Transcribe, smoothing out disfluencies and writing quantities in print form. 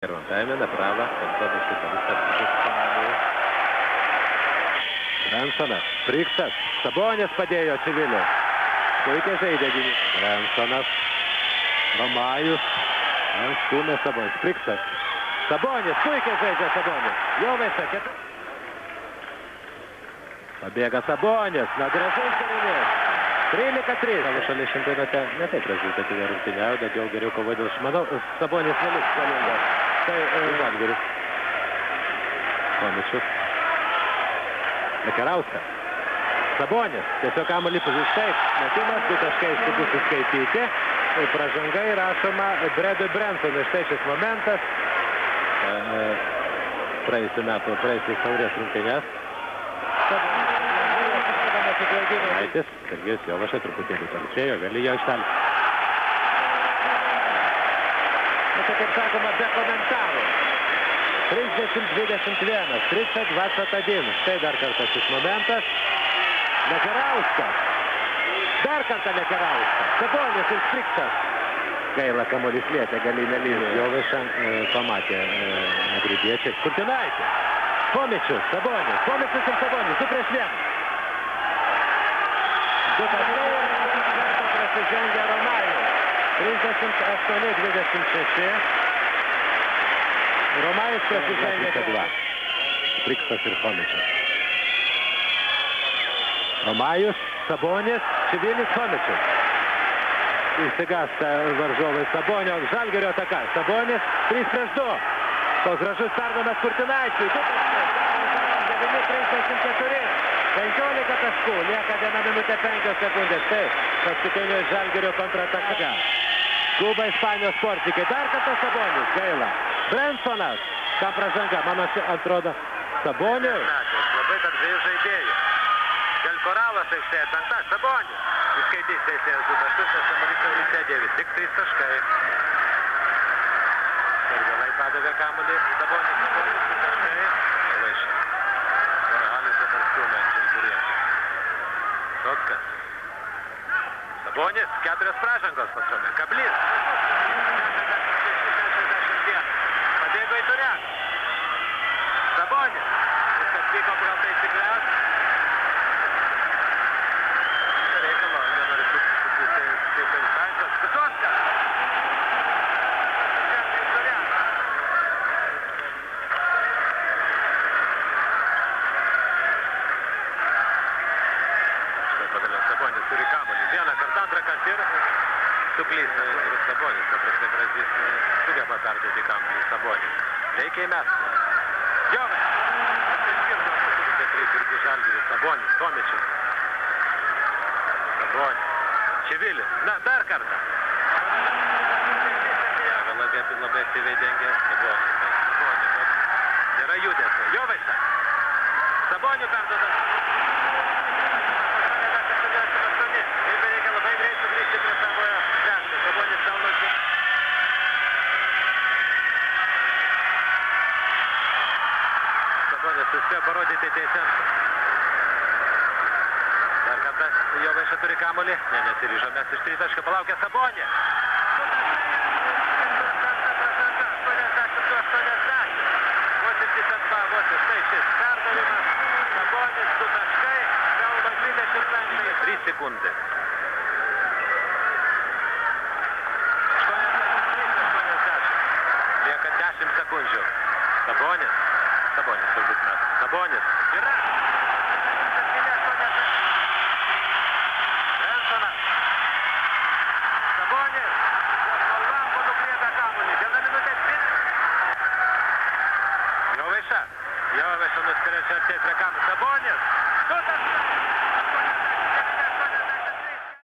Первым тайме направо, концовый футболиста Испании. Bransonas, Spriksas, Sabonis padėjo Čiviliui. Puikiai žaidė gynybą. Bransonas, Romajus, stūmė Sabonis, Spriksas. Sabonis, puikiai žaidžia Sabonis. Jovaiša, pabėga Sabonis, na gražus derinys. 13-3. Savo šalies čempionate ne taip rezultatyviai rungtyniauja, bet jau geriau kovoja dėl manau, Sabonis neliks galingas. Tai Žalgiris. Komičius. Lekerauskas. Sabonis. Tiesiog kamuolį taip. Metimas, 2 taškai bus įskaityti. Pražanga įrašoma Bredui Brensonui. Štai šis momentas. Praėjusiais taurės rungtynės. Sergejus Jovaiša truputėlį palsėjo, vėl į jo aikštelę. Tai kaip sakoma, be komentarų. 30-21, 30-21. Štai dar kartą šis momentas. Lekerauskas. Dar kartą Lekerauskas. Sabonis ir Spriksas. Gaila, kamuolys lietė galinę liniją. Jovaiša pamatė madridiečiai. Kurtinaitis. Komičius, Sabonis. Komičius ir Sabonis. 2-1. 2 taškai ir prasižengia Romajus. 38-26. Romajus prasižengia 2. Spriksas ir Komičius. Romajus, Sabonis, Čivilis, Komičius. Įsigąsta varžovai Sabonio. Žalgirio ataka. Sabonis 3-2. Toks gražus perdavimas Kurtinaičiui. 9-34. 15 taškų, lieka 1 minutė 5 sekundės. Taip, paskutinio Žalgirio kontrataka. Skuba Ispanijos sportininkai. Dar kartą Sabonis, gaila. Bransonas, kam pražanga, man atrodo, Saboniui. Labai tarp 2 žaidėjų. Del Koralas aikštėje 5, Sabonis. Įskaitys teisėjas 2 taškus, nes kamuolys jau lygsė 9, tik 3 taškai. Sergelai padavė kamuolį, Sabonis 2 taškai. Laišė. Koralis dabar stūmė Žalgiriečiai. Sotkas. Sabonis, 4 pražangos pasomė. Kablys. 60-61. Pabėgo į Turianą. Sabonis. Viskas vyko pagal taisyklės. Reikalo, nenori teisėjų instancijos. Sotkas. Pabėgo į Turianą. Štai pagaliau Sabonis turi kamuolį. Vieną kartą, antrą kartą ir suklysta. Ir Sabonis, paprastai Brazys sugeba perduoti kamuolį Sabonis. Reikia įmesti. Jovaiša. Irgi Žalgiris, Sabonis, Komičius. Sabonis. Čivilis. Na, dar kartą. Labai aktyviai dengia Sabonis. Nėra judesio. Jovaiša. Sabonių perduoda. Ir reikia labai greit sugrįžti prie savojo krepšio. Sabonis saunosi. Sabonis suspėjo parodyti teisėms. Dar kartą Jovaiša turi kamuolį. Nesiryžo mes iš 3 taškų. Palaukia Sabonį. 3 sekundės. 80. Lieka 10 sekundžių. Sabonis. Sabonis turbūt mes. Sabonis. Yra. Bransonas. Sabonis. Lampo nukrieta kamuolį. 1 minutė 20. Jovaiša. Jovaiša nuskriečia artėti prie kamuolį. Sabonis. 2 taškai.